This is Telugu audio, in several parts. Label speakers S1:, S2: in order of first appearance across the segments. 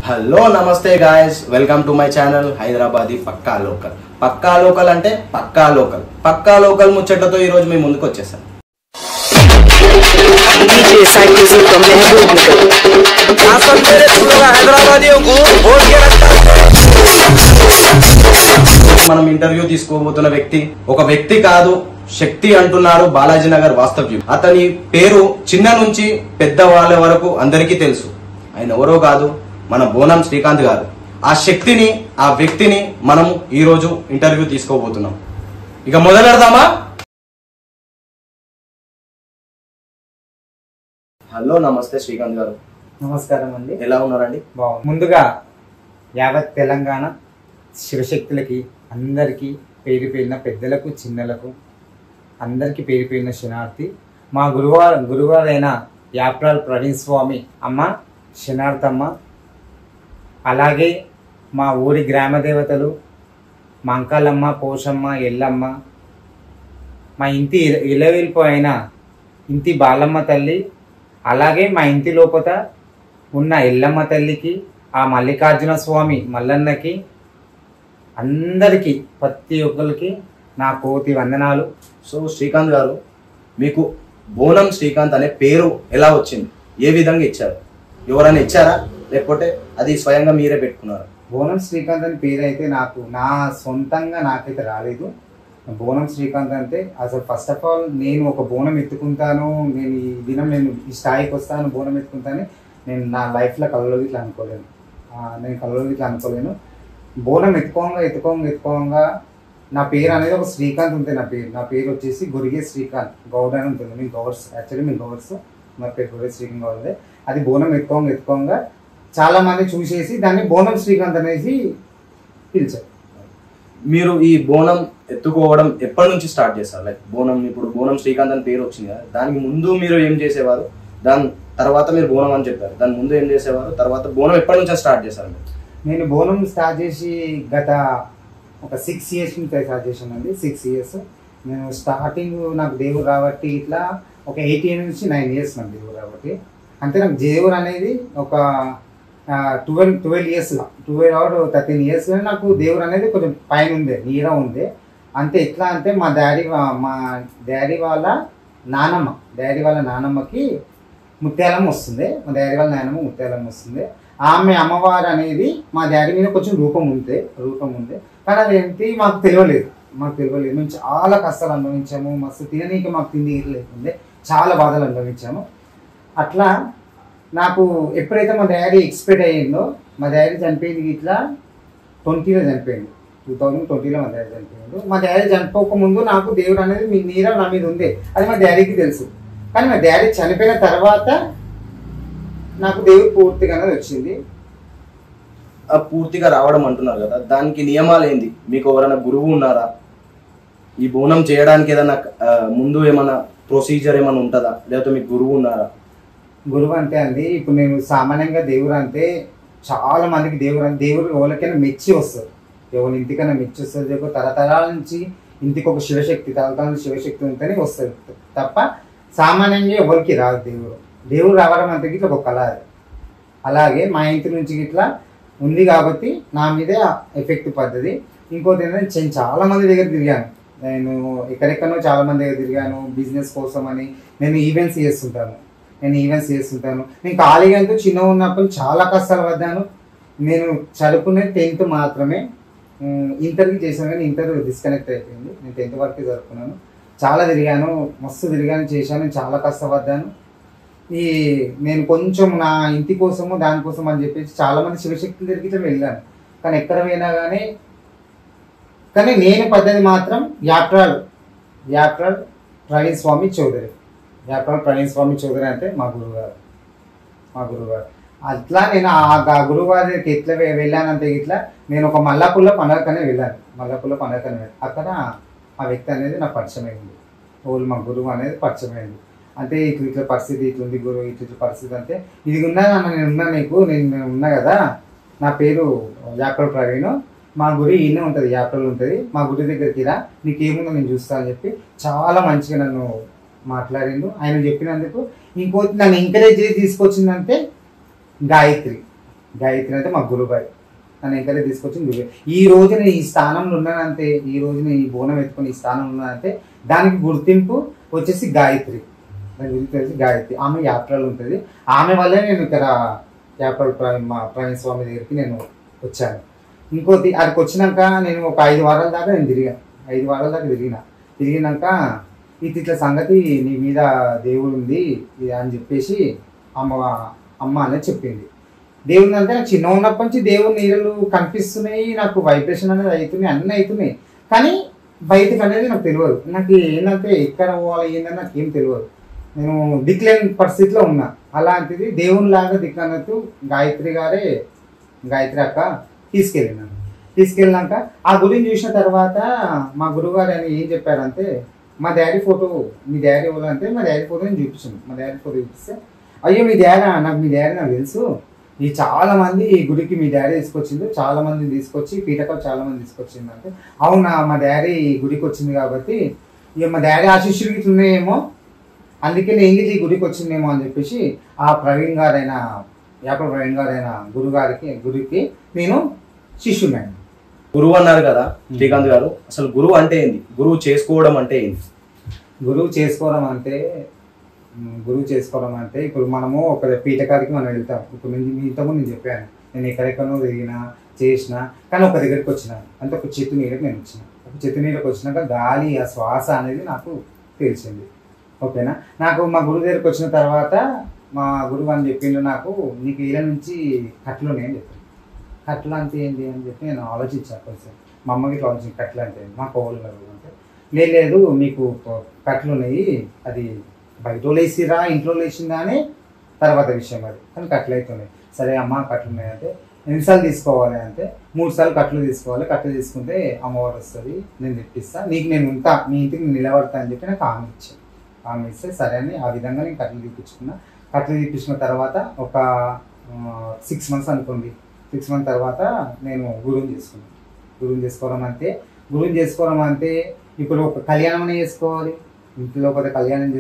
S1: హలో నమస్తే guys, welcome to my channel Hyderabadi Pakka local. పక్కా లోకల్ అంటే పక్కా లోకల్. పక్కా లోకల్ ముచ్చట్లతో ఈ రోజు మేము ముందుకు వచ్చేసాం. మనం ఇంటర్వ్యూ తీసుకోబోతున్న వ్యక్తి ఒక వ్యక్తి కాదు, శక్తి అంటున్నారు బాలాజీ నగర్ వాస్తవ్యం. అతని పేరు చిన్న నుంచి పెద్ద వాళ్ళ వరకు అందరికీ తెలుసు. ఆయన ఎవరో కాదు, మన బోనం శ్రీకాంత్ గారు. ఆ శక్తిని, ఆ వ్యక్తిని మనం ఈ రోజు ఇంటర్వ్యూ తీసుకోబోతున్నాం. ఇక మొదలెడదామా? హలో నమస్తే శ్రీకాంత్ గారు.
S2: నమస్కారం అండి.
S1: ఎలా ఉన్నారండి?
S2: బాగుంది. ముందుగా యావత్ తెలంగాణ శివశక్తులకి అందరికీ పేరు పేరిన పెద్దలకు చిన్నలకు అందరికీ పేరు పేరిన శనార్థి. మా గురువారైన యాప్రాల్ ప్రవీణ్ స్వామి అమ్మ శనార్థమ్మ, అలాగే మా ఊరి గ్రామ దేవతలు మంకాలమ్మ, పోషమ్మ, ఎల్లమ్మ, మా ఇంటి ఇలవెల్పోయిన ఇంటి బాలమ్మ తల్లి, అలాగే మా ఇంటి లోపల ఉన్న ఎల్లమ్మ తల్లికి, ఆ మల్లికార్జున స్వామి మల్లన్నకి, అందరికీ ప్రతి ఒక్కరికి నా కోటి వందనాలు.
S1: సో శ్రీకాంత్ గారు, మీకు బోనం శ్రీకాంత్ అనే పేరు ఎలా వచ్చింది? ఏ విధంగా ఇచ్చారు? ఎవరైనా ఇచ్చారా, లేకపోతే అది స్వయంగా మీరే పెట్టుకున్నారా?
S2: బోనం శ్రీకాంత్ అని పేరు అయితే నా సొంతంగా నాకైతే రాలేదు. బోనం శ్రీకాంత్ అంటే అసలు ఫస్ట్ ఆఫ్ ఆల్ నేను ఒక బోనం ఎత్తుకుంటాను, నేను ఈ దినం నేను ఈ స్థాయికి వస్తాను, బోనం ఎత్తుకుంటాను నేను నా లైఫ్లో కళ్ళలో ఇట్లా అనుకోలేను. బోనం ఎత్తుకోగా నా పేరు అనేది ఒక శ్రీకాంత్ ఉంటుంది. నా పేరు వచ్చేసి గురిగే శ్రీకాంత్ గౌడ్ అని ఉంటుంది. మేము గౌడ్స్, యాక్చువల్లీ మేము గౌడ్స్. మా పేరు గురిగే శ్రీకాంత్ గౌడ్. అది బోనం ఎత్తుకోగా చాలా మంది చూసేసి దాన్ని బోనం శ్రీకాంత్ అనేసి పిలిచారు.
S1: మీరు ఈ బోనం ఎత్తుకోవడం ఎప్పటి నుంచి స్టార్ట్ చేస్తారు? లైక్ బోనం, ఇప్పుడు బోనం శ్రీకాంత్ అని పేరు వచ్చింది కదా, దానికి ముందు మీరు ఏం చేసేవారు? దాని తర్వాత మీరు బోనం అని చెప్పారు, దాని ముందు ఏం చేసేవారు? తర్వాత బోనం ఎప్పటి నుంచి స్టార్ట్ చేశారు?
S2: నేను బోనం స్టార్ట్ చేసి గత ఒక 6 years నుంచి స్టార్ట్ చేశానండి. 6 years. నేను స్టార్టింగ్ నాకు దేవుడు రాబట్టి ఇట్లా ఒక 8 years నుంచి 9 years నాకు దేవుడు రాబట్టి. అంటే నాకు దేవుడు అనేది ఒక 12 years 12 or 13 years నాకు దేవుడు అనేది కొంచెం పైన ఉండే, నీడ ఉండే. అంతే. ఎట్లా అంటే మా డాడీ వాళ్ళ నానమ్మకి ముత్యాలమ్మ వస్తుంది. మా డాడీ వాళ్ళ నానమ్మ ముత్యాలమ్మ వస్తుంది. ఆమె అమ్మవారు అనేది మా డాడీ మీద కొంచెం రూపం ఉంది. కానీ అదేంటి మాకు తెలియలేదు. మేము చాలా కష్టాలు అనుభవించాము. మస్తు తిననీకి మాకు తిండి లేకుండే, చాలా బాధలు అనుభవించాము. అట్లా నాకు ఎప్పుడైతే మా డాడీ ఎక్స్పెక్ట్ అయ్యిందో, మా డాడీ చనిపోయింది ఇట్లా 2020 చనిపోయింది. 2020 మా డాడీ చనిపోయిండు. మా డాడీ చనిపోకముందు నాకు దేవుడు అనేది మీ నీడ నా మీద ఉంది, అది మా డాడీకి తెలుసు. కానీ మా డాడీ చనిపోయిన తర్వాత నాకు దేవుడు పూర్తిగా అనేది వచ్చింది.
S1: పూర్తిగా రావడం అంటున్నారు కదా, దానికి నియమాలు ఏంది? మీకు ఎవరైనా గురువు ఉన్నారా? ఈ బోనం చేయడానికి ఏదైనా ముందు ఏమైనా ప్రొసీజర్ ఏమైనా ఉంటుందా, లేకపోతే మీకు గురువు ఉన్నారా?
S2: గురువు అంటే అండి, ఇప్పుడు నేను సామాన్యంగా దేవుడు అంటే చాలా మందికి దేవుడు ఎవరికైనా మెచ్చి వస్తారు, ఎవరి ఇంటికైనా మెచ్చి వస్తుంది. తరతరాల నుంచి ఇంటికి ఒక తరతరాల శివశక్తి ఉంటేనే వస్తుంది తప్ప సామాన్యంగా ఎవరికి రాదు. దేవుడు రావడం అంటే ఇట్లా ఒక కళ. అలాగే మా ఇంటి నుంచి ఇట్లా ఉంది కాబట్టి నా మీదే ఎఫెక్ట్ పడ్డది. ఇంకోటి ఏంటంటే నేను చాలా మంది దగ్గర తిరిగాను. నేను ఎక్కడెక్కడో చాలా మంది దగ్గర తిరిగాను బిజినెస్ కోసం అని. నేను ఈవెంట్స్ చేస్తుంటాను. నేను ఖాళీగా అంటూ చిన్న ఉన్నప్పుడు చాలా కష్టాలు పడ్డాను. నేను చదువుకునేది 10th మాత్రమే. ఇంటర్కి చేశాను కానీ ఇంటర్ డిస్కనెక్ట్ అయిపోయింది. నేను 10th వరకే చదువుకున్నాను. చాలా తిరిగాను, మస్తు చేశాను. చాలా కష్టపడ్డాను. నేను కొంచెం నా ఇంటి కోసము దానికోసం అని చెప్పేసి చాలా మంది శివశక్తుల దగ్గరికి వెళ్ళాను. కానీ ఎక్కడ పోయినా కానీ నేను పద్ధతి మాత్రం యాప్రాల్ ప్రవీణ్ స్వామి చౌదరి. అంటే మా గురువుగారు. అట్లా నేను ఆ గురువుగారి దగ్గరికి ఎట్లా వెళ్ళానంటే ఇట్లా నేను ఒక మల్లాపూర్లో పండగకనే వెళ్ళాను. అక్కడ ఆ వ్యక్తి అనేది నాకు పరిచయం అయింది. మా గురువు అనేది పరిచయం అయింది. అంటే ఇట్లా పరిస్థితి ఇట్లుంది గురువు, ఇట్లా పరిస్థితి అంటే ఇది ఉన్నా నేను ఉన్నా కదా. నా పేరు యాప్రాల్ ప్రవీణ్, మా గుడి ఈయనే ఉంటుంది, యాప్రాల్ ఉంటుంది. మా గుడి దగ్గరికి రా, నీకేముందో నేను చూస్తా అని చెప్పి చాలా మంచిగా నన్ను మాట్లాడిండు. ఆయన చెప్పినందుకు ఇంకోటి నన్ను ఎంకరేజ్ చేసి తీసుకొచ్చిందంటే గాయత్రి. గాయత్రి అంటే మా గురుబాయ్ నన్ను ఎంకరేజ్ తీసుకొచ్చింది గురువు. ఈ రోజు నేను ఈ స్థానంలో ఉన్నానంటే, ఈ రోజు నేను ఈ బోనం ఎత్తుకొని ఈ స్థానంలో ఉన్నానంటే దానికి గుర్తింపు వచ్చేసి గాయత్రి. దాని గురించి తెలిసి గాయత్రి. ఆమె యాత్రలు ఉంటుంది. ఆమె వల్లే నేను ఇక్కడ యాత్రలు మా ప్రవీణ్ స్వామి దగ్గరికి నేను వచ్చాను. ఇంకోటి అక్కడికి వచ్చినాక నేను ఒక 5 వారాల దాకా నేను తిరిగాను. 5 వారాల దాకా తిరిగినాక ఇట్లా సంగతి నీ మీద దేవుడు ఉంది అని చెప్పేసి అమ్మ అనేది చెప్పింది. దేవుడు అంటే నాకు చిన్న ఉన్నప్పటి నుంచి దేవుడు నీళ్ళు కనిపిస్తున్నాయి, నాకు వైబ్రేషన్ అనేది అవుతున్నాయి, అన్నీ అవుతున్నాయి. కానీ బయటకు అనేది నాకు తెలియదు. నాకు ఏంటంటే ఎక్కడ పోవాలి ఏంటంటే నాకు ఏం తెలియదు. నేను దిక్కులేని పరిస్థితిలో ఉన్నా. అలాంటిది దేవుని లాగా దిక్కన్నట్టు గాయత్రి అక్క తీసుకెళ్ళినాక ఆ గుడిని చూసిన తర్వాత మా గురువుగారు అని ఏం చెప్పారంటే, మా డాడీ ఫోటో, మీ డాడీ ఎవరంటే మా డాడీ ఫోటో నేను చూపించాను. మా డాడీ ఫోటో చూపిస్తే, అయ్యో మీ డాడీ నాకు తెలుసు, ఈ చాలా మంది ఈ గుడికి మీ డాడీ తీసుకొచ్చిండు, చాలా మందిని తీసుకొచ్చి పీఠకాలు చాలా మంది తీసుకొచ్చింది అంటే, అవునా మా డాడీ ఈ గుడికి వచ్చింది కాబట్టి ఇక మా డాడీ ఆశిష్యుడికి ఉన్నాయేమో, అందుకే నేను ఈ గుడికి వచ్చిందేమో అని చెప్పేసి ఆ ప్రవీణ్ గారైన గుడికి నేను శిష్యున్నాను.
S1: గురువు అన్నారు కదా శ్రీకాంత్ గారు, అసలు గురువు అంటే ఏంది? గురువు చేసుకోవడం అంటే ఏంది?
S2: గురువు చేసుకోవడం అంటే ఇప్పుడు మనము ఒక పీఠకాడికి మనం వెళ్తాం. ఇప్పుడు మీ ఇంతకుముందు నేను చెప్పాను, నేను ఎక్కడెక్కడో చేసిన కానీ ఒక దగ్గరికి వచ్చిన అంటే ఒక చెట్టు నీడకి నేను వచ్చిన. ఒక చెట్టు నీడకి వచ్చినాక గాలి ఆ శ్వాస అనేది నాకు తెలిసింది. ఓకేనా. నాకు మా గురువు దగ్గరికి వచ్చిన తర్వాత మా గురువు అని చెప్పిండు, నాకు నీకు వీళ్ళ నుంచి కట్లు ఉన్నాయని చెప్పాను. కట్లు అంటే ఏంటి అని చెప్పి నేను ఆలోచించాను కొంచెం. మా అమ్మకి ఇట్లా ఆలోచించి కట్లు అంటే మా కోళ్ళు అంటే, లేదు మీకు కట్లు ఉన్నాయి, అది బయట వేసిరా ఇంట్లో వేసిందా అని తర్వాత విషయం అది, కానీ కట్లు అవుతున్నాయి. సరే అమ్మ కట్లు ఉన్నాయంటే ఎన్నిసార్లు తీసుకోవాలి అంటే 3 సార్లు కట్లు తీసుకోవాలి, కట్లు తీసుకుంటే అమ్మవారు వస్తుంది, నేను తెప్పిస్తా, నీకు నేను ఉంటా, మీ ఇంటికి నేను నిలబడతా అని చెప్పి నాకు హామీ ఇస్తే సరే అని ఆ విధంగా నేను కట్లు తీపించుకున్నా. కట్లు తీపించిన తర్వాత ఒక 6 మంత్స్ అనుకోండి, 6 మంత్స్ తర్వాత నేను గురువుని చేసుకున్నాను. గురువుని చేసుకోవడం అంటే ఇప్పుడు ఒక కళ్యాణం అనే చేసుకోవాలి, ఇంట్లో పోతే కళ్యాణం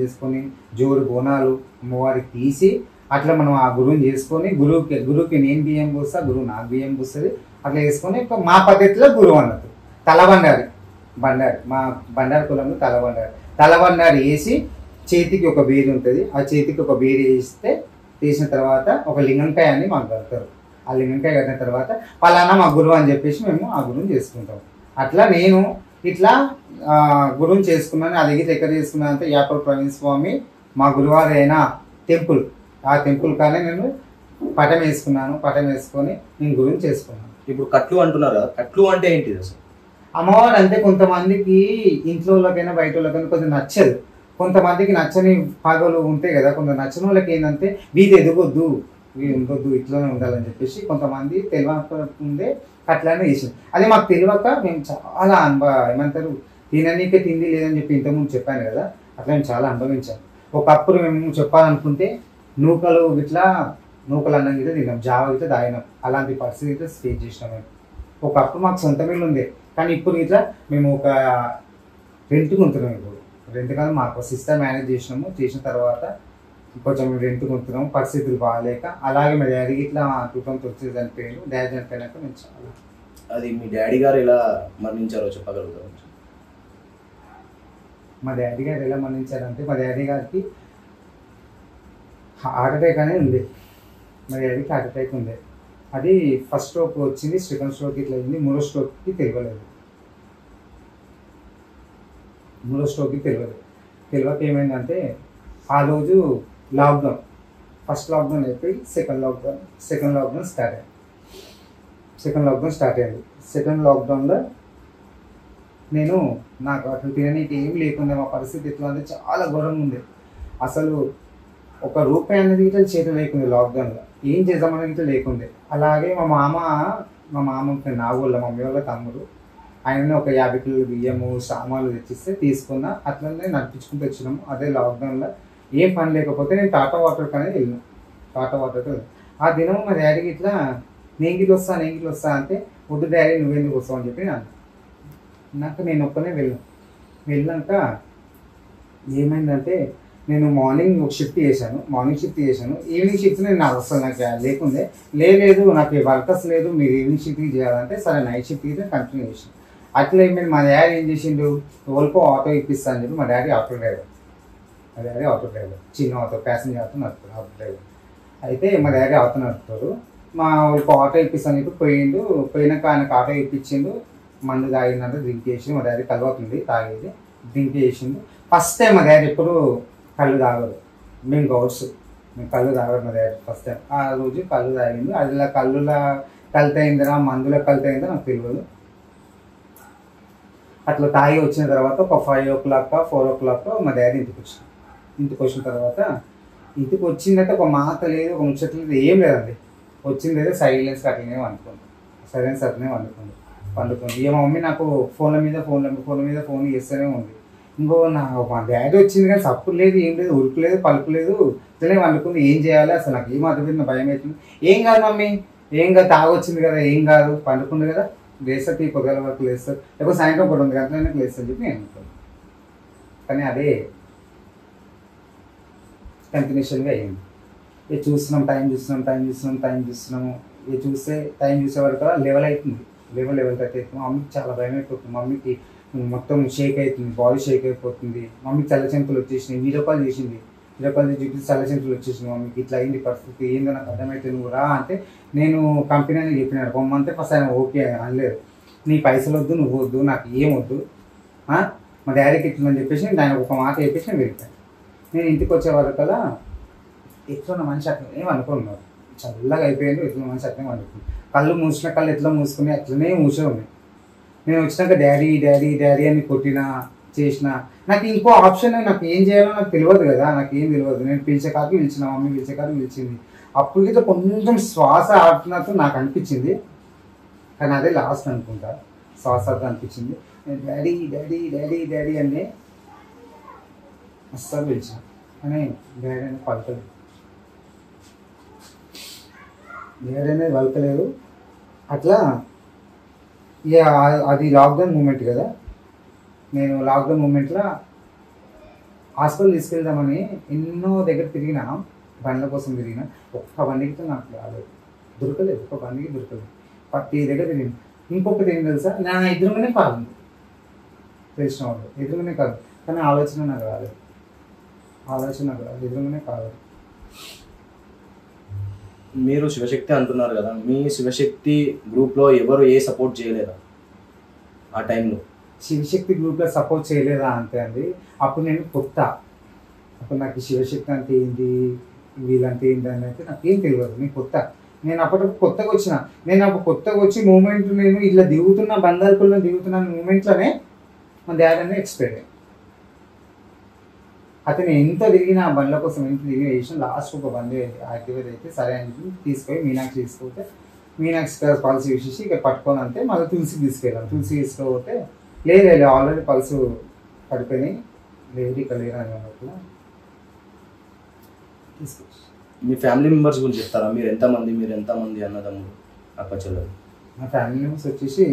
S2: చేసుకొని జోడు బోనాలు అమ్మవారికి తీసి అట్లా మనం ఆ గురువుని చేసుకొని గురువుకి నేను బియ్యం పోస్తా, గురువు నాకు బియ్యం పోస్తుంది, అట్లా వేసుకొని మా పద్ధతిలో గురువు అన్నట్టు మా బండారి కులంలో తలబండారి వేసి చేతికి ఒక బేరి ఉంటుంది. ఆ చేతికి ఒక బేరి వేసిన తర్వాత ఒక లింగంకాయ అని మాకు కడతారు. ఆ లింగంకాయ కట్టిన తర్వాత పలానా మా గురువు అని చెప్పేసి మేము ఆ గురువుని చేసుకుంటాం. అట్లా నేను ఇట్లా గురువుని చేసుకున్నాను. అది ఎక్కడ చేసుకున్నాను అంటే యాపల్ ప్రవీణ్ స్వామి మా గురువారైన టెంపుల్, ఆ టెంపుల్ కానీ నేను పటం వేసుకొని నేను గురువుని చేసుకున్నాను.
S1: ఇప్పుడు కట్లు అంటున్నారు కదా, కట్లు అంటే ఏంటిది అసలు?
S2: అమ్మవారు అంటే కొంతమందికి ఇంట్లోకైనా బయట వాళ్ళకైనా కొంచెం నచ్చదు, కొంతమందికి నచ్చని పగలు ఉంటాయి కదా, కొంత నచ్చని వాళ్ళకి ఏంటంటే వీధి ఎదగొద్దు, వీధి ఉండొద్దు, ఇట్లనే ఉండాలని చెప్పేసి కొంతమంది తెలియకుండే కట్లనే చేసింది. అది మాకు తెలియక మేము చాలా ఏమంటారు తిననీకే తిండి లేదని చెప్పి ఇంతకుముందు చెప్పాను కదా, అట్లా మేము చాలా అనుభవించాము. ఒకప్పుడు మేము చెప్పాలనుకుంటే నూకలు అన్నం గిట్లా తిన్నాం, జావ గిట్లా తాగినాం, అలాంటి పరిస్థితి గిట్లా ఫేస్ చేసినాం మేము. ఒకప్పుడు మాకు సొంత ఇల్లు ఉంది, కానీ ఇప్పుడు ఇట్లా మేము ఒక రెంట్కి ఉంటున్నాం. ఇప్పుడు రెంట్ కానీ మాకు సిస్టర్ మేనేజ్ చేసిన తర్వాత కొంచెం రెంట్కి ఉంటున్నాం, పరిస్థితులు బాగాలేక. అలాగే మా డాడీకి ఇట్లా 2003 చనిపోయాడు. డాడీ చనిపోయినాక మేము చాలా.
S1: అది మీ డాడీ గారు ఎలా మరణించారో చెప్పగలుగుతారు?
S2: మా డాడీ గారు ఎలా మరణించారంటే మా డాడీ గారికి హార్ట్ అటాక్ అనేది ఉంది. మా డాడీకి హార్ట్ అటాక్ ఉంది. అది ఫస్ట్ స్ట్రోక్ వచ్చింది, సెకండ్ స్ట్రోక్ ఇట్లా అయింది, మూడో స్ట్రోక్కి తెలియలేదు. తెలియక ఏమైందంటే ఆ రోజు లాక్డౌన్, ఫస్ట్ లాక్డౌన్ అయిపోయి సెకండ్ లాక్డౌన్ స్టార్ట్ అయింది. సెకండ్ లాక్డౌన్లో నాకు అసలు తిననీకి ఏం లేకుండా మా పరిస్థితి ఎట్లా అంటే చాలా ఘోరంగా ఉంది. అసలు ఒక రూపాయి అనేది ఇట్లా చేతి లేకుండే లాక్డౌన్లో, ఏం చేద్దామనేది ఇట్లా లేకుండే. అలాగే మా మామ నాగోళ్ళ మమ్మీ వాళ్ళ తమ్ముడు, ఆయన ఒక 50 కిలోల బియ్యము సామాన్లు తెచ్చిస్తే తీసుకున్నా, అట్లనే నడిపించుకుంటూ వచ్చినాము. అదే లాక్డౌన్లో ఏం పని లేకపోతే నేను టాటా వాటర్కి అనేది వెళ్ళాను. ఆ దినం మా డాడీకి ఇట్లా నేను గిట్ల వస్తా అంటే, వద్దు డాడీ నువ్వెందుకు వస్తావు అని చెప్పి నేను ఒక్కనే వెళ్ళాక ఏమైందంటే నేను మార్నింగ్ ఒక షిఫ్ట్ చేశాను, ఈవినింగ్ షిఫ్ట్ నేను నాకు అసలు నాకు లేకుండే, లేదు నాకు వర్కర్స్ లేదు, మీరు ఈవినింగ్ షిఫ్ట్ చేయాలంటే సరే నైట్ షిఫ్ట్ కంటిన్యూ చేసాను. అట్లా ఏమైంది, మా డాడీ ఏం చేసిండు, వాళ్ళకో ఆటో ఇప్పిస్తా అని చెప్పి, మా డాడీ ఆటో డ్రైవర్, చిన్న ఆటో ప్యాసింజర్ ఆటో నడుపుతాడు, ఆటో డ్రైవర్. అయితే మా డాడీ ఆటో నడుపుతారు, మా వాళ్ళకి ఆటో ఇప్పిస్తాను చెప్పి పోయినాక ఆయనకు ఆటో ఇప్పించిండు. మందు తాగిందంటే డ్రింక్ చేసి, మా డాడీ కలవతుంది తాగేది, డ్రింక్ చేసిండు. ఫస్ట్ టైం మా డాడీ ఎప్పుడు కళ్ళు తాగరు, మేము గౌడ్స్, మేము కళ్ళు తాగరు మా డాడీ ఫస్ట్ టైం. ఆ రోజు కళ్ళు తాగిండు, అది ఇలా కళ్ళులా కలితయిందిరా మందులో కలితయిందో నాకు తెలియదు. అట్లా తాగి వచ్చిన తర్వాత ఒక 5 o'clock 4 o'clock మా డాడీ ఇంటికి వచ్చిన తర్వాత ఇంటికి వచ్చిందంటే ఒక మాట లేదు, ఒక ముచ్చట లేదు, ఏం లేదండి. వచ్చింది ఏదో సైలెన్స్ అట్లనే వండుకుంది. ఇక మా మమ్మీ నాకు ఫోన్ల మీద ఫోన్ చేస్తూనే ఉంది. మా డాడీ వచ్చింది కానీ సప్పుడు లేదు, ఏం లేదు, ఉరుకు లేదు, పలుకు లేదు, ఇట్లనే వండుకుంది. ఏం చేయాలి అసలు నాకు ఏం అర్థమైంది, భయం అవుతుంది. ఏం కాదు మమ్మీ, ఏం కాదు, తాగొచ్చింది కదా, ఏం కాదు, పండుకుంది కదా, లేస్తారు పొద్దుల వరకు లేస్తారు, లేకపోతే సాయంత్రం 2 గంటలైనా లేస్తారు చెప్పి నేను అనుకోను. కానీ అదే కంటిన్యూషన్గా అయ్యింది. ఇక చూస్తున్నాం, టైం చూస్తున్నాము. ఇక టైం చూసే వరకు లెవెల్ అవుతుంది, లెవెల్ 30 అవుతుంది. మమ్మీకి చాలా భయం అయిపోతుంది, మమ్మీకి మొత్తం షేక్ అవుతుంది, బాడీ షేక్ అయిపోతుంది. మమ్మీకి చల్లచెంపులు వచ్చేసినాయి, వీడియో కాల్ చూపించి చల్లచెంపులు వచ్చేసినాయి. మమ్మీకి ఇట్లా అయింది పరిస్థితి, ఏందో నాకు అర్థమైతే నువ్వు రా అంటే, నేను కంపెనీ అని చెప్పినాడు పొమ్మంటే ఫస్ట్ ఆయన ఓకే అనలేదు. నీ పైసలు వద్దు, నువ్వు వద్దు, నాకు ఏం వద్దు, మా డాడీకి ఇట్లని చెప్పేసి ఆయన ఒక మాట చెప్పేసి నేను వెళ్ళిపోయాను. నేను ఇంటికి వచ్చే వరకల్లా ఎట్లున్న మనిషి అట్లనే అనుకున్నారు, చల్లగా అయిపోయింది, ఎట్లున్న మనిషి అట్లనే అనుకున్నాను. కళ్ళు మూసిన కళ్ళు ఎట్లా మూసుకుని అట్లనే మూసే ఉన్నాయి. నేను వచ్చినాక డాడీ అని కొట్టినా చేసినా నాకు ఇంకో ఆప్షన్, నాకు ఏం చేయాలో నాకు తెలియదు కదా, నాకు ఏం తెలియదు. నేను పిలిచిన మమ్మీ పిలిచింది. అప్పటికైతే కొంచెం శ్వాస ఆడుతున్నట్టు నాకు అనిపించింది, కానీ అదే లాస్ట్ అనుకుంటా శ్వాస అనిపించింది. నేను డాడీ అని అస్సలు పిలిచాను, కానీ డాడీ అనేది పలకలేదు. అట్లా ఇక అది లాక్డౌన్ మూమెంట్ కదా, నేను లాక్డౌన్ మూమెంట్లో హాస్పిటల్ తీసుకెళ్దామని ఎన్నో దగ్గర తిరిగినా, బండ్ల కోసం తిరిగిన, ఒక్క బండికి నాకు దొరకలేదు, ప్రతి దగ్గర తిరిగిన. ఇంకొకటి ఏం తెలుసా, నా ఎదురుగానే కాదు, తెలిసిన వాళ్ళు ఎదురుగానే కాదు, కానీ ఆలోచన నాకు రాలేదు, ఎదురుగానే కాదు.
S1: మీరు శివశక్తి అంటున్నారు కదా, మీ శివశక్తి గ్రూప్లో ఎవరు సపోర్ట్ చేయలేదా ఆ టైంలో?
S2: శివశక్తి గ్రూప్లో సపోర్ట్ చేయలేదా అంటే అండి, అప్పుడు నేను కొత్త, అప్పుడు నాకు శివశక్తి అంటే ఏంటి, వీళ్ళంటే ఏంటి అని అయితే నాకేం తెలియదు. నేను అప్పటికి కొత్తగా వచ్చి మూమెంట్ నేను ఇట్లా బందార్కుల్లో దిగుతున్న మూమెంట్లోనే మా డాడీ అనేది ఎక్స్పైర్ అయ్యాను. అతను ఎంత తిరిగిన ఆ బండ్ల కోసం చేసిన లాస్ట్ ఒక బండి యాక్టివేట్ అయితే సరే అని తీసుకొని మీనాక్షి తీసుకపోతే, మీనాక్షి పల్స్ చూసేసి ఇక్కడ పట్టుకొని అంటే మళ్ళీ తులసికి తీసుకుపోతే లేదు ఆల్రెడీ పల్స్ పడిపోయినాయి, లేదు ఇక్కడ లేరు అని అన్నట్లు తీసుకొచ్చి.
S1: మీ ఫ్యామిలీ మెంబర్స్ గురించి చెప్తారా? మీరు ఎంతమంది అన్నదమ్ములు అక్క చెల్లెలు?
S2: మా ఫ్యామిలీ మెంబర్స్ వచ్చేసి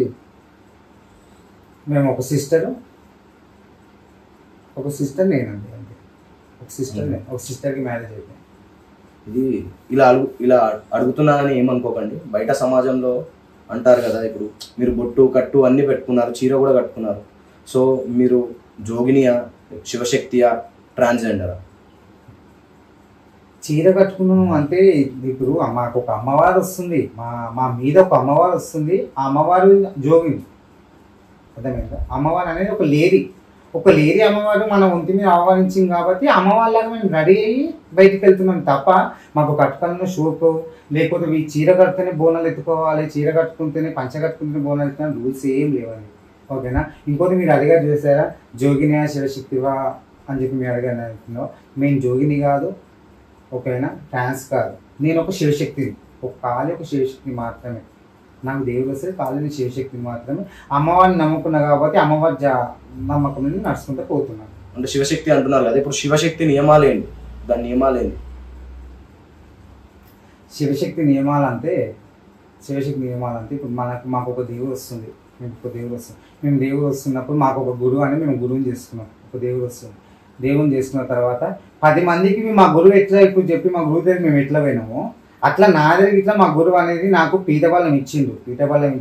S2: మేము ఒక సిస్టర్ నేనండి, అంతే. ఒక సిస్టర్కి మ్యారేజ్ అయిపోయింది.
S1: ఇది ఇలా అడుగుతున్నానని ఏమనుకోకండి. బయట సమాజంలో అంటారు కదా, ఇప్పుడు మీరు బొట్టు కట్టు అన్ని పెట్టుకున్నారు, చీర కూడా కట్టుకున్నారు, సో మీరు జోగినియా, శివశక్తియా, ట్రాన్స్జెండరా?
S2: చీర కట్టుకున్నాను అంటే ఇప్పుడు మాకు ఒక అమ్మవారు వస్తుంది, మా మీద ఒక అమ్మవారు వస్తుంది. ఆ అమ్మవారు జోగిని, అర్థమైందా? అమ్మవారు అనేది ఒక లేడీ అమ్మవారు మన ఒంటి మీద ఆహ్వానించింది కాబట్టి అమ్మవారిలాగా మేము రెడీ అయ్యి బయటికి వెళ్తున్నాం తప్ప మాకు కట్టుకున్న షోకు, లేకపోతే ఈ చీర కడితేనే బోనాలు ఎత్తుకోవాలి, చీర కట్టుకుంటేనే పంచ కట్టుకుంటేనే బోనాలు ఎత్తుకునే రూల్స్ ఏం లేవండి, ఓకేనా? ఇంకోటి మీరు అడిగారు చూసారా, జోగినియా శివశక్తివా అని చెప్పి మీరు అడిగారు అంటున్నావు. మేము జోగిని కాదు, ఓకేనా, ట్రాన్స్ కాదు, నేను ఒక శివశక్తిని, ఒక శివశక్తి మాత్రమే. నాకు దేవుడు వస్తే కాలేని శివశక్తిని మాత్రమే. అమ్మవారిని నమ్ముకున్నా కాబట్టి అమ్మవారి నమ్మకం నుండి నడుచుకుంటూ పోతున్నాను.
S1: అంటే శివశక్తి అంటున్నారు కదా, ఇప్పుడు శివశక్తి నియమాలు ఏంటి, దాని నియమాలు ఏంటి?
S2: శివశక్తి నియమాలంటే ఇప్పుడు మాకు ఒక దేవుడు వస్తుంది, మేము దేవుడు వస్తున్నప్పుడు మాకు ఒక గురువు అని మేము గురువుని చేసుకున్నాం. ఒక దేవుడు వస్తుంది, దేవుని చేసుకున్న తర్వాత 10 మందికి మా గురువు ఎట్లా ఇప్పుడు చెప్పి మా గురువు దగ్గర మేము ఎట్లా పోయినామో అట్లా నా దగ్గర ఇట్లా మా గురువు అనేది నాకు పీఠబలం ఇచ్చిండు, యంత్రబలం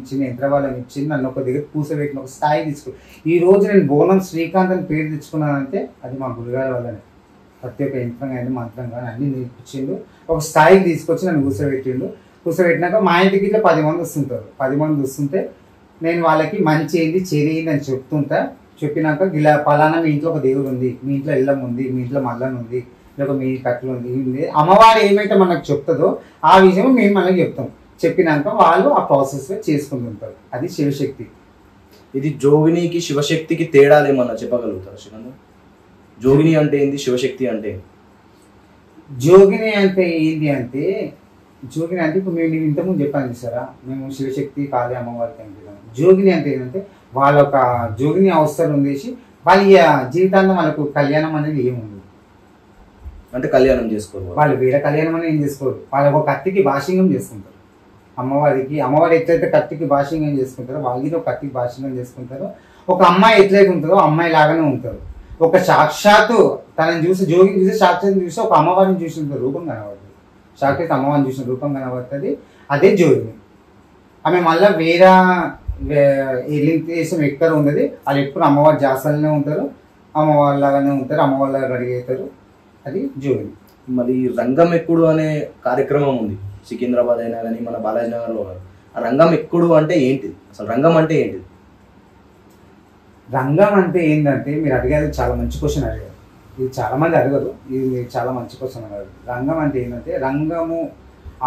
S2: ఇచ్చిండు, నన్ను ఒక దగ్గర కూర్చోబెట్టిన ఒక స్థాయి తీసుకు. ఈ రోజు నేను బోనం శ్రీకాంత్ అని పేరు తెచ్చుకున్నానంటే అది మా గురుగారి వల్లనే. ప్రతి ఒక్క యంత్రం కానీ మంత్రం కానీ అన్ని నేర్పించిండు, ఒక స్థాయికి తీసుకొచ్చి నన్ను కూర్చోబెట్టినాక మా ఇంటికి ఇట్లా 10 మంది వస్తుంటారు. 10 మంది వస్తుంటే నేను వాళ్ళకి మంచి ఏంది చెడు ఏంది అని చెప్తుంటా. చెప్పినాక ఇలా పలానా మీ ఇంట్లో ఒక దేవుడు ఉంది, మీ ఇంట్లో ఇల్లం ఉంది, మీ ఇంట్లో మల్లని ఉంది, లేక మీ కట్లు ఉంది, అమ్మవారు ఏమైతే మనకు చెప్తుందో ఆ విషయం మేము మనకి చెప్తాం. చెప్పినాక వాళ్ళు ఆ ప్రాసెస్ చేసుకుంటుంటారు. అది శివశక్తి.
S1: ఇది జోగినికి శివశక్తికి తేడాలు ఏమన్నా చెప్పగలుగుతారు శ్రీకాంత్? జోగిని అంటే ఏంది, శివశక్తి అంటే ఏంది?
S2: జోగిని అంటే ఏంటి అంటే, జోగిని అంటే ఇప్పుడు మేము ఇంతకుముందు చెప్పాను చూసారా, మేము శివశక్తి కాళీ అమ్మవారికి అంటే. జోగిని అంటే ఏంటంటే వాళ్ళ ఒక జోగిని అవసరం ఉండేసి వాళ్ళ జీవితాంతం వాళ్ళకు కళ్యాణం అనేది ఏముంది
S1: అంటే కళ్యాణం చేసుకోరు
S2: వాళ్ళు, వేరే కళ్యాణం అనేది ఏం చేసుకోరు. వాళ్ళకు ఒక కత్తికి భాషింగం చేసుకుంటారు. అమ్మవారు ఎట్లయితే కత్తికి భాషింగం చేసుకుంటారో వాళ్ళకి ఒక కత్తికి భాషింగం చేసుకుంటారో, ఒక అమ్మాయి ఎట్లయితే ఉంటుందో అమ్మాయి లాగానే ఉంటారు. ఒక సాక్షాత్తు తనని చూసి జోగిని చూసి సాక్షాత్ చూసి ఒక అమ్మవారిని చూసిన రూపం కనబడుతుంది. సాక్షాత్ అమ్మవారిని చూసిన రూపం కనబడుతుంది, అదే జోగిని. ఆమె మళ్ళీ వేరే దేశం ఎక్కడ ఉన్నది, వాళ్ళు ఎప్పుడు అమ్మవారి జాసలనే ఉంటారు, అమ్మవారి లాగానే ఉంటారు, అమ్మవారి లాగా రెడీ అవుతారు. అది జోగిని.
S1: మరి రంగం ఎక్కుడు అనే కార్యక్రమం ఉంది సికింద్రాబాద్ అయినా కానీ మన బాలాజీ నగర్లో. ఆ రంగం ఎక్కుడు అంటే ఏంటిది అసలు? రంగం అంటే ఏంటిది?
S2: రంగం అంటే ఏంటంటే మీరు అడిగారు, చాలా మంచి క్వశ్చన్ అడిగారు. ఇది చాలా మంది అడగరు, ఇది చాలా మంచి క్వశ్చన్ అడిగారు. రంగం అంటే ఏంటంటే, రంగము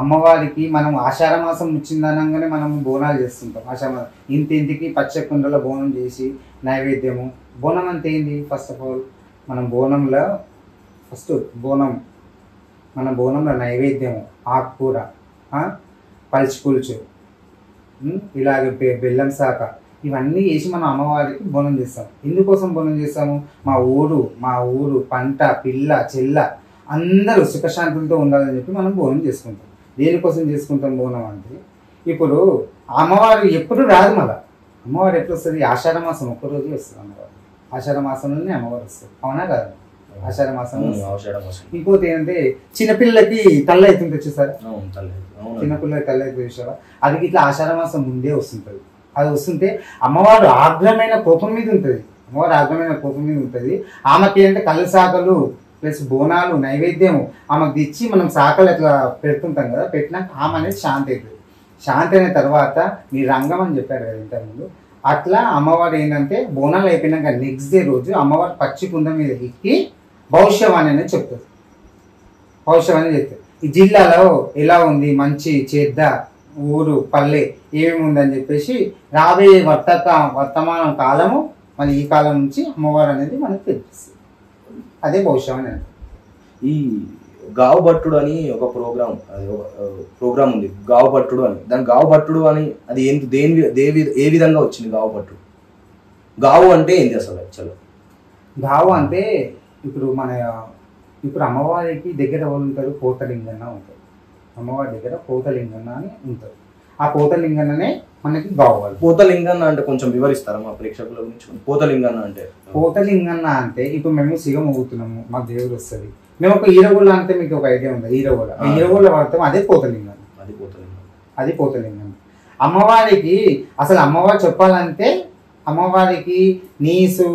S2: అమ్మవారికి మనం ఆషాఢ మాసం వచ్చిందనగానే మనం బోనాలు చేస్తుంటాం. ఆషాఢ ఇంటింటికి పచ్చ కుండలో బోనం చేసి నైవేద్యము. బోనం అంటే ఏంటి? ఫస్ట్ ఆఫ్ ఆల్ మనం బోనంలో బోనంలో నైవేద్యము, ఆకుకూర, పల్చి పులుచు, ఇలాగే బెల్లం శాఖ, ఇవన్నీ వేసి మనం అమ్మవారికి బోనం చేస్తాం. ఎందుకోసం బోనం చేస్తాము? మా ఊరు పంట పిల్ల చెల్ల అందరూ సుఖశాంతులతో ఉండాలని చెప్పి మనం బోనం చేసుకుంటాం. దేనికోసం చేసుకుంటాం బోనం అంటే, ఇప్పుడు అమ్మవారు ఎప్పుడు రాదు, మళ్ళీ అమ్మవారు ఎప్పుడు వస్తుంది? ఆషాఢ మాసం ఒక్కరోజు వస్తుంది అమ్మవారు. ఆషాఢ మాసంలోనే అమ్మవారు వస్తుంది, అవునా కాదు? ఆషాఢ మాసం. ఇంకోటి ఏంటంటే చిన్నపిల్లలకి తల్ల అవుతుంది చూసారా, చిన్నపిల్లలకి తల్ల అవుతుంది చూసారా, అది ఇట్లా ఆషాఢ మాసం ముందే వస్తుంటుంది. అది వస్తుంటే అమ్మవారు ఆగ్రహమైన కోపం మీద ఉంటుంది. ఆమెకి అంటే కళ్ళు శాఖలు ప్లస్ బోనాలు నైవేద్యము ఆమెకు తెచ్చి మనం శాఖలు అట్లా పెడుతుంటాం కదా, పెట్టినాక ఆమె అనేది శాంతి అవుతుంది. శాంతి అయిన తర్వాత మీరు రంగం అని చెప్పారు కదా ఇంతకుముందు, అట్లా అమ్మవారు ఏంటంటే బోనాలు అయిపోయినాక నెక్స్ట్ డే రోజు అమ్మవారు పచ్చి కుండ మీద ఎక్కి భవిష్యవాణి అనేది చెప్తుంది. భవిష్యవాణి చెప్తుంది, ఈ జిల్లాలో ఎలా ఉంది, మంచి చెడ్డ, ఊరు పల్లె ఏమేమి ఉందని చెప్పేసి రాబోయే వర్తమాన కాలము మళ్ళీ ఈ కాలం నుంచి అమ్మవారు అనేది మనకు తెలిపిస్తుంది. అదే భవిష్యవాణి అంటే.
S1: ఈ గావు భట్టుడు అని ఒక ప్రోగ్రామ్ ఉంది, గావు భట్టుడు అని. దాని గావు భట్టుడు అని అది ఏంటి, ఏ విధంగా వచ్చింది గావు భట్టుడు? గావు అంటే ఏంటి అసలు యాక్చువల్గా?
S2: గావు అంటే ఇప్పుడు అమ్మవారికి దగ్గర ఎవరు ఉంటారు? పోతలింగన్న ఉంటారు. అమ్మవారి దగ్గర పోతలింగన్న అని ఉంటారు. ఆ పోతలింగన్ననే మనకి గావాలి.
S1: పోతలింగన్న అంటే కొంచెం వివరిస్తారా మా ప్రేక్షకుల గురించి? పోతలింగన్న అంటే ఇప్పుడు మేము సిగం ఊగుతున్నాము, మాకు దేవుడు వస్తుంది. మేము ఒక ఈరగోళ్ళ అంటే మీకు ఒక ఐడియా ఉంది, ఈరగోళ్ళ వాడతాం, అదే పోతలింగన్న. అది పోతలింగన్న. అమ్మవారికి అసలు అమ్మవారు చెప్పాలంటే అమ్మవారికి నీసు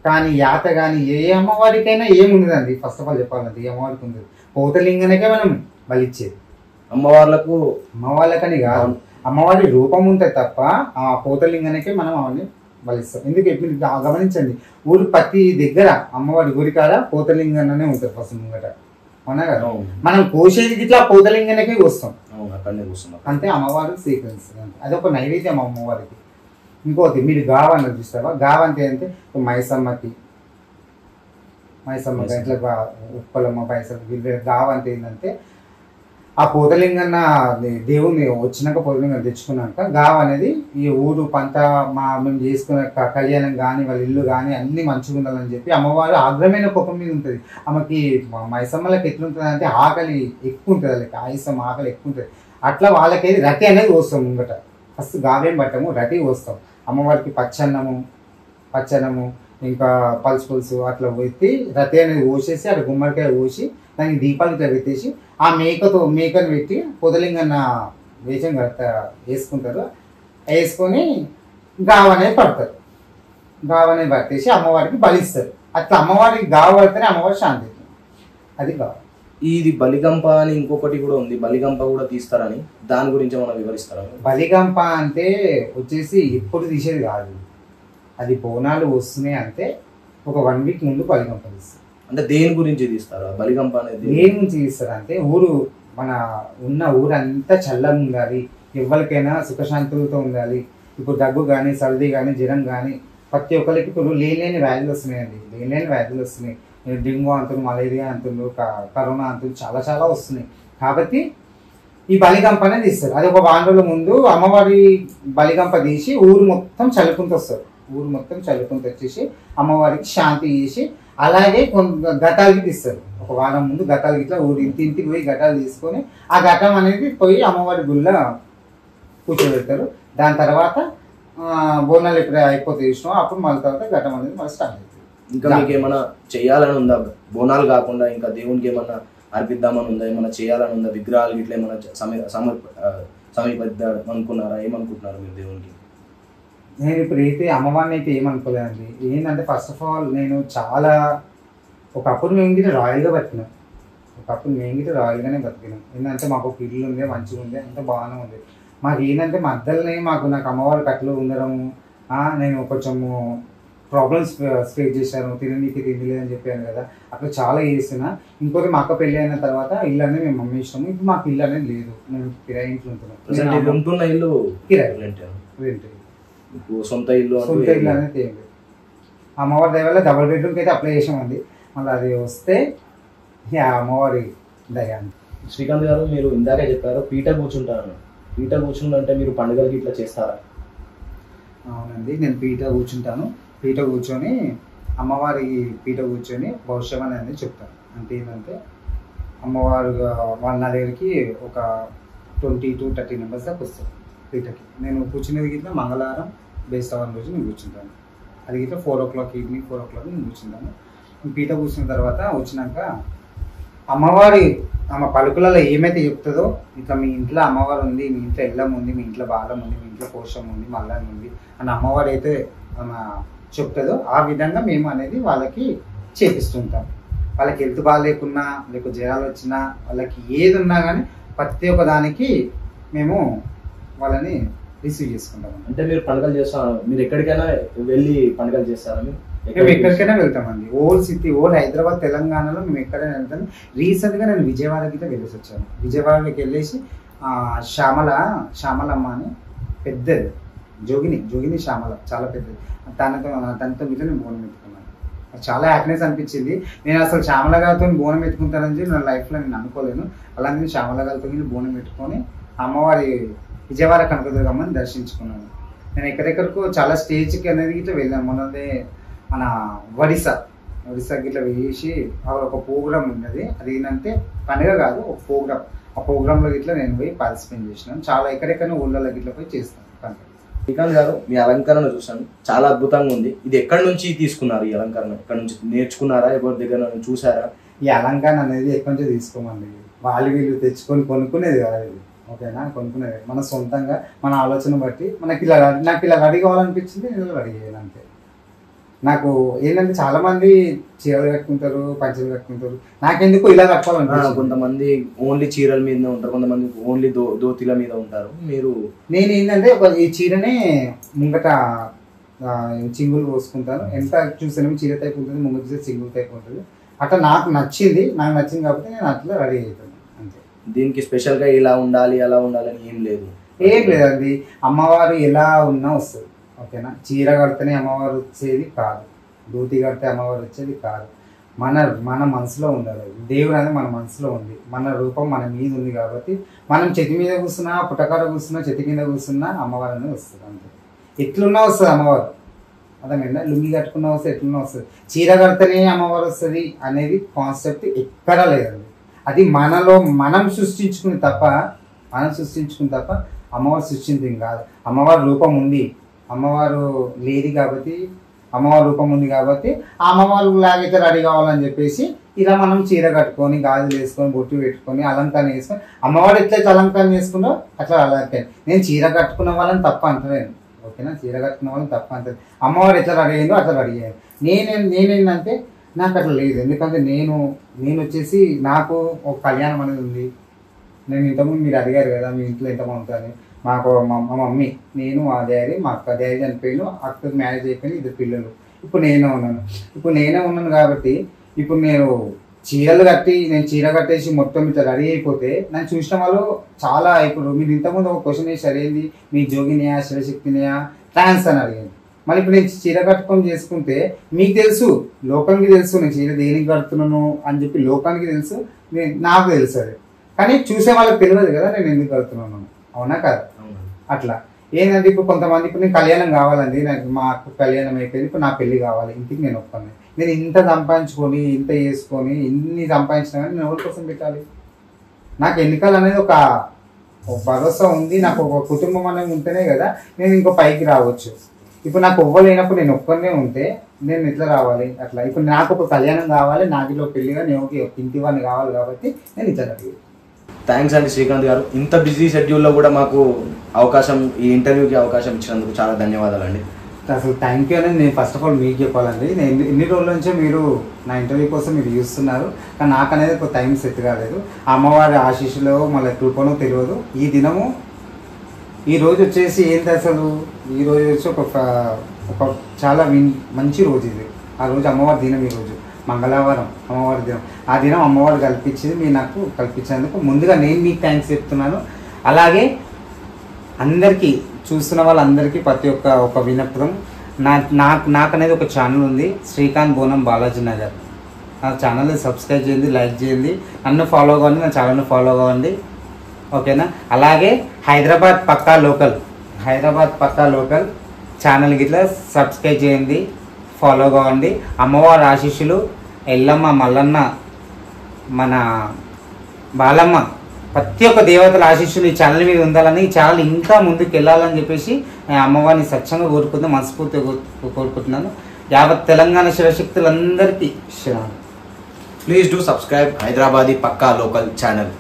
S1: కానీ యాత కానీ ఏ అమ్మవారికైనా ఏముండదండి. ఫస్ట్ ఆఫ్ ఆల్ చెప్పాలంటే ఏ అమ్మవారికి ఉంది, పోతలింగనకే మనం బలిచ్చేది. అమ్మవాళ్ళకని కాదు, అమ్మవారి రూపం ఉంటుంది తప్ప ఆ పోతలింగనకే మనం అవన్నీ బలిస్తాం. ఎందుకు ఎప్పుడు గమనించండి, ఊరు ప్రతి దగ్గర అమ్మవారి గురి కాడ పోతలింగనే ఉంటుంది ఫస్ట్ ముంగట, అవునా కదా? మనం కోసేది ఇట్లా పోతలింగనకే వస్తాం, అంతే అమ్మవారు స్వీకరిస్తుంది. అదొక నైవేద్యం అమ్మవారికి. ఇంకోటి మీరు గావ అన్నది చూస్తావా? గావ అంటే ఏంటంటే మైసమ్మకి ఇట్లా ఉప్పలమ్మ పైసలు గావ అంటే ఏంటంటే ఆ పోతలింగన్న దేవుని వచ్చినాక పోతలింగం తెచ్చుకున్నాక గావ అనేది ఈ ఊరు పంట మేము చేసుకున్న కళ్యాణం కానీ వాళ్ళ ఇల్లు కానీ అన్ని మంచిగా ఉండాలని చెప్పి అమ్మవారు ఆగ్రహమైన కోపం మీద ఉంటుంది. ఆమెకి మైసమ్మలకి ఎట్లుంటుంది అంటే ఆకలి ఎక్కువ ఉంటుంది, వాళ్ళకి ఆయుసం ఆకలి ఎక్కువ ఉంటుంది. అట్లా వాళ్ళకైతే రతి అనేది వస్తాం ముంగట. ఫస్ట్ గావేం పట్టము, రతి వస్తాం. అమ్మవారికి పచ్చన్నము
S2: ఇంకా పులుసు అట్లా పెట్టి రతి అనేది పోసేసి అక్కడ గుమ్మడికాయ పోసి దానికి దీపాలు ఇట్లా పెట్టేసి ఆ మేకను పెట్టి పొదలింగన్న వేషం వేసుకుంటారు. వేసుకొని గావ అనేది పడతారు. గావ అనేది పట్టేసి అమ్మవారికి బలిస్తారు. అట్లా అమ్మవారికి గావ పడితేనే అమ్మవారి శాంతి. అది గావ.
S1: ఇది బలిగంప అని ఇంకొకటి కూడా ఉంది, బలిగంప కూడా తీస్తారని, దాని గురించి మనం వివరిస్తారా?
S2: బలిగంప అంటే వచ్చేసి ఎప్పుడు తీసేది కాదు, అది బోనాలు వస్తున్నాయి అంటే ఒక 1 వీక్ ముందు బలిగంప తీస్తారు.
S1: అంటే దేని గురించి తీస్తారు బలిగంప అనేది?
S2: దేని గురించి తీస్తారు అంటే మన ఉన్న ఊరంతా చల్లగా ఉండాలి, ఎవరికైనా సుఖశాంతులతో ఉండాలి. ఇప్పుడు దగ్గు కానీ సర్ది కానీ జ్వరం కానీ ప్రతి ఒక్కరికి ఇప్పుడు లేని వ్యాధులు వస్తున్నాయండి. లేని వ్యాధులు వస్తున్నాయి. డెంగ్యూ అంటున్నారు, మలేరియా అంటున్నారు, కరోనా అంటున్నారు, చాలా చాలా వస్తున్నాయి. కాబట్టి ఈ బలిగంప అనేది తీస్తారు. అది ఒక 1 రోజుల ముందు అమ్మవారి బలిగంప తీసి ఊరు మొత్తం చల్లుకుంటూ వస్తారు. ఊరు మొత్తం చల్లుకుంటూ వచ్చేసి అమ్మవారికి శాంతి చేసి అలాగే ఘటాలకి తీస్తారు. ఒక వారం ముందు ఘటాలకి ఇట్లా ఊరు ఇంటికి పోయి ఘటాలు తీసుకొని ఆ ఘటం అనేది పోయి అమ్మవారి గుళ్ళ కూర్చోబెడతారు. దాని తర్వాత బోనాలు ఎప్పుడు అయిపోతే ఇష్టం అప్పుడు మళ్ళీ తర్వాత ఘటం అనేది మళ్ళీ స్టార్ట్ అవుతుంది.
S1: ఇంకా మీకు ఏమైనా చేయాలని ఉందా? బోనాలు కాకుండా ఇంకా దేవునికి ఏమన్నా అర్పిద్దామని ఉందా? ఏమన్నా చేయాలని ఉందా? విగ్రహాలు ఇట్లా ఏమన్నా సమీపిద్దాం అనుకున్నారా? ఏమనుకుంటున్నారు మీరు దేవునికి?
S2: నేను ఇప్పుడు అయితే అమ్మవారిని అయితే ఏమనుకోలేదండి. ఏంటంటే ఫస్ట్ ఆఫ్ ఆల్ నేను చాలా ఒకప్పుడు మేము గిట్ట రాయల్గా బతికినాం. రాయల్గానే బతికినాం. ఏంటంటే మాకు ఒక ఇల్లు ఉంది, మంచిగా ఉంది, అంతా బాగానే ఉంది. మాకు ఏంటంటే మధ్యలోనే నాకు అమ్మవారి కట్టలు ఉండడము, నేను కొంచెము ప్రాబ్లమ్స్ ఫేస్ చేశాను. తిననీకి తిండి లేదని చెప్పాను కదా, అట్లా చాలా చేస్తున్నా. ఇంకోటి మా అక్క పెళ్ళి అయిన తర్వాత ఇల్లు అనేది మేము అమ్మేసినాము. ఇప్పుడు మాకు ఇల్లు అనేది లేదు, మేము కిరాయి ఇంట్లో ఉంటున్నాం.
S1: ఇల్లు
S2: కిరాయి
S1: సొంత ఇల్లు
S2: అనేది ఏం లేదు. అమ్మవారి దయ వల్ల డబుల్ బెడ్రూమ్కి అయితే అప్లై చేసామండి. మళ్ళీ అది వస్తే అమ్మవారి దయ.
S1: శ్రీకాంత్ గారు, మీరు ఇందాకే చెప్పారు పీట కూర్చుంటారు. పీట కూర్చుంటే మీరు పండుగలకి ఇట్లా చేస్తారా?
S2: అవునండి, నేను పీట కూర్చుంటాను. పీట కూర్చొని అమ్మవారి పీట కూర్చొని భవిష్యం అనేది చెప్తాను. అంటే ఏంటంటే అమ్మవారు నా దగ్గరికి ఒక 20 to 30 మెంబర్స్ దాకా వస్తారు పీటకి. నేను కూర్చునేది గిట్లా మంగళవారం బేస్తవారం రోజు నేను కూర్చుంటాను. అది గిట్లా 4 o'clock ఈవినింగ్ 4 o'clock నేను కూర్చుంటాను. పీట కూర్చున్న తర్వాత వచ్చినాక అమ్మవారి ఆమె పలుకులలో ఏమైతే చెప్తుందో, ఇక మీ ఇంట్లో అమ్మవారు ఉంది, మీ ఇంట్లో ఎల్లం ఉంది, మీ ఇంట్లో బాలం ఉంది, మీ ఇంట్లో కోశం ఉంది, మల్లం ఉంది అని అమ్మవారు అయితే ఆమె చెప్తుందో ఆ విధంగా మేము అనేది వాళ్ళకి చేపిస్తుంటాం. వాళ్ళకి హెల్త్ బాగాలేకున్నా, లేకపోతే జ్వరాలు వచ్చినా, వాళ్ళకి ఏది ఉన్నా కానీ ప్రతి ఒక్క దానికి మేము వాళ్ళని రిసీవ్ చేసుకుంటాం.
S1: అంటే మీరు పండుగలు చేస్తారా? మీరు ఎక్కడికైనా వెళ్ళి పండుగలు చేస్తారా?
S2: మేము ఎక్కడికైనా వెళ్తామండి. ఓల్డ్ సిటీ, ఓల్డ్ హైదరాబాద్, తెలంగాణలో మేము ఎక్కడైనా వెళ్తాను. రీసెంట్గా నేను విజయవాడకి అయితే వెళ్ళేసి వచ్చాను. విజయవాడకి వెళ్ళేసి శ్యామలమ్మ అని పెద్దది జోగిని శ్యామల, చాలా పెద్దది. తనతో మీద నేను బోనం ఎత్తుకున్నాను. చాలా హ్యాపీనెస్ అనిపించింది. నేను అసలు శ్యామల గారితో బోనం ఎత్తుకుంటానని చెప్పి నా లైఫ్లో నేను అనుకోలేను. అలాగే నేను శ్యామల గారితో బోనం పెట్టుకొని అమ్మవారి విజయవాడ కనకదుర్గమ్మని దర్శించుకున్నాను. నేను ఎక్కడెక్కడికో చాలా స్టేజ్కి అనేది ఇట్లా వెళ్ళాను. మొన్నదే మన ఒడిస్సాకి ఇట్లా వేసి ఒక ప్రోగ్రామ్ ఉన్నది. అది ఏంటంటే పండుగ కాదు, ఒక ప్రోగ్రామ్. ఆ ప్రోగ్రాంలో ఇట్లా నేను పోయి పార్టిసిపేట్ చేసినాను. చాలా ఎక్కడెక్కడ ఊళ్ళలోకి ఇట్లా పోయి చేస్తాను.
S1: శ్రీకాంత్ గారు, మీ అలంకరణ చూసాను, చాలా అద్భుతంగా ఉంది. ఇది ఎక్కడి నుంచి తీసుకున్నారు? ఈ అలంకరణ ఎక్కడి నుంచి నేర్చుకున్నారా? ఎవరి దగ్గర చూసారా?
S2: ఈ అలంకరణ అనేది ఎక్కడి నుంచి తీసుకోమండి. వీళ్ళు తెచ్చుకొని కొనుక్కునేది కాదు. ఓకేనా, కొనుక్కునేది మన సొంతంగా మన ఆలోచన బట్టి నాకు ఇలా రెడీ కావాలనిపించింది, నేను రెడీ చేయాలి అంతే. నాకు ఏంటంటే చాలా మంది చీరలు కట్టుకుంటారు, పంచలు కట్టుకుంటారు. నాకెందుకు ఇలా కట్టుకోవాలనిపిస్తుంది.
S1: కొంతమంది ఓన్లీ చీరల మీద ఉంటారు, కొంతమంది ఓన్లీ దోతిల మీద ఉంటారు.
S2: నేను ఏంటంటే ఈ చీరనే ముంగట చింగులు పోసుకుంటాను. ఎంత చూసాను చీర టైప్ ఉంటుంది, ముంగట చూస్తే చింగులు టైప్ ఉంటుంది. అట్లా నాకు నచ్చింది కాబట్టి నేను అట్లా రెడీ అవుతాను అంతే.
S1: దీనికి స్పెషల్ గా ఇలా ఉండాలి అలా ఉండాలని ఏం
S2: లేదండి. అమ్మవారు ఎలా ఉన్నా వస్తుంది. ఓకేనా, చీర కడితేనే అమ్మవారు వచ్చేది కాదు, ధోతి కడితే అమ్మవారు వచ్చేది కాదు. మన మనసులో ఉండాలి. దేవుడు అనేది మన మనసులో ఉంది. మన రూపం మన మీద ఉంది కాబట్టి మనం చెట్టు మీద కూర్చున్నా, పుట్టకార కూర్చున్నా, చెట్టు కింద కూర్చున్నా అమ్మవారు అనేది వస్తుంది అంతే. ఎట్లున్నా వస్తుంది అమ్మవారు. అర్థమైందా? లుంగి కట్టుకున్నా వస్తుంది, ఎట్లున్నా వస్తుంది. చీర కడితేనే అమ్మవారు వస్తుంది అనేది కాన్సెప్ట్ ఎక్కడా లేదండి. అది మనలో మనం సృష్టించుకుని తప్ప అమ్మవారు సృష్టించింది కాదు. అమ్మవారి రూపం ఉంది, అమ్మవారు లేదు కాబట్టి అమ్మవారి రూపం ఉంది కాబట్టి ఆ అమ్మవారి లాగైతే రెడీ కావాలని చెప్పేసి ఇలా మనం చీర కట్టుకొని గాజులు వేసుకొని బొట్టు పెట్టుకొని అలంకరణ వేసుకొని అమ్మవారు ఎట్లయితే అలంకరణ చేసుకున్నా అట్లా అలంకరణ. నేను చీర కట్టుకున్న వాళ్ళని తప్ప అంటలేను, ఓకేనా? చీర కట్టుకున్న వాళ్ళని తప్ప అంటలేదు. అమ్మవారు ఎట్లా రెడీ అయిందో అట్లా రెడీ అయ్యాను. నేనేంటంటే నాకు అట్లా లేదు. ఎందుకంటే నేను వచ్చేసి నాకు ఒక కళ్యాణం అనేది ఉంది. నేను ఇంతకుముందు మీరు అడిగారు కదా మీ ఇంట్లో ఎంతమంది ఉంటుంది. మాకు మా మమ్మీ, నేను, మా డాడీ, మా అక్క. డాడీ చనిపోయిన, అక్కకి మ్యారేజ్ అయిపోయింది, 2 పిల్లలు. ఇప్పుడు నేనే ఉన్నాను కాబట్టి ఇప్పుడు నేను చీర కట్టేసి మొత్తం ఇట్లా రెడీ అయిపోతే నన్ను చూసిన వాళ్ళు చాలా, ఇప్పుడు మీరు ఇంతకుముందు ఒక క్వశ్చన్ వేసారు, ఏంది మీ జోగినియా శివశక్తినియా ట్రాన్స్ అని అడిగింది. మళ్ళీ ఇప్పుడు నేను చీర కట్టుకొని చేసుకుంటే మీకు తెలుసు, లోకానికి తెలుసు నేను చీర దేనికి కడుతున్నాను అని చెప్పి లోకానికి తెలుసు, నాకు తెలుసు అది. కానీ చూసే వాళ్ళకి తెలియదు కదా నేను ఎందుకు కడుతున్నాను, అవునా కదా? అట్లా ఏంటంటే ఇప్పుడు కొంతమంది, ఇప్పుడు నేను కళ్యాణం కావాలండి, నాకు మా అక్క కళ్యాణం అయిపోయింది, ఇప్పుడు నా పెళ్లి కావాలి, ఇంటికి నేను ఒప్పుకున్నాను. నేను ఇంత సంపాదించుకొని ఇంత చేసుకొని ఇన్ని సంపాదించినా కానీ నేను ఎవరి కోసం పెట్టాలి? నాకు ఎన్నికలు అనేది ఒక భరోసా ఉంది, నాకు ఒక కుటుంబం అనేది ఉంటేనే కదా నేను ఇంకో పైకి రావచ్చు. ఇప్పుడు నాకు ఒవ్వలేనప్పుడు నేను ఒక్కనే ఉంటే నేను ఎట్లా రావాలి? అట్లా ఇప్పుడు నాకు ఒక కళ్యాణం కావాలి, నాకు ఇలా పెళ్లిగా నేను ఒక ఇంటి వాడిని కావాలి కాబట్టి నేను ఇట్లా అడిగాను.
S1: థ్యాంక్స్ అండి శ్రీకాంత్ గారు. ఇంత బిజీ షెడ్యూల్లో కూడా మాకు అవకాశం, ఈ ఇంటర్వ్యూకి అవకాశం ఇచ్చినందుకు చాలా ధన్యవాదాలండి.
S2: అసలు థ్యాంక్ యూ అనేది నేను ఫస్ట్ ఆఫ్ ఆల్ మీకు చెప్పాలండి. నేను ఎన్ని రోజుల నుంచో మీరు నా ఇంటర్వ్యూ కోసం మీరు చూస్తున్నారు, కానీ నాకు అనేది ఒక టైం సెట్ కాలేదు. అమ్మవారి ఆశీస్సులో మళ్ళీ కృపనో తెలియదు. ఈ రోజు వచ్చేసి ఏంటి అసలు, ఈ రోజు వచ్చి ఒక చాలా మంచి రోజు ఇది. ఆ రోజు అమ్మవారి దినం, ఈ రోజు మంగళవారం అమ్మవారి దినం. ఆ దినం అమ్మవారు కల్పించింది, మీరు నాకు కల్పించినందుకు ముందుగా నేను మీకు థ్యాంక్స్ చెప్తున్నాను. అలాగే అందరికీ చూస్తున్న వాళ్ళందరికీ ప్రతి ఒక్క వినపడం, నాకు అనేది ఒక ఛానల్ ఉంది, శ్రీకాంత్ బోనం బాలాజీ నగర్. నా ఛానల్ని సబ్స్క్రైబ్ చేయండి, లైక్ చేయండి, నన్ను ఫాలో కావండి, నా ఛానల్ని ఫాలో కావండి, ఓకేనా? అలాగే హైదరాబాద్ పక్కా లోకల్ ఛానల్ గిట్లా సబ్స్క్రైబ్ చేయండి, ఫాలో కావండి. అమ్మవారి ఆశీస్సులు, ఎల్లమ్మ, మల్లన్న, మన బాలమ్మ, ప్రతి ఒక్క దేవతల ఆశీస్సులు ఈ ఛానల్ మీద ఉండాలని, ఈ ఛానల్ ఇంకా ముందుకు వెళ్ళాలని చెప్పేసి అమ్మవారిని స్వచ్ఛంగా కోరుకుందాం, మనస్ఫూర్తిగా కోరుకుంటున్నాను. యావత్ తెలంగాణ శివశక్తులందరికీ
S1: please do subscribe Hyderabadi Pakka local channel.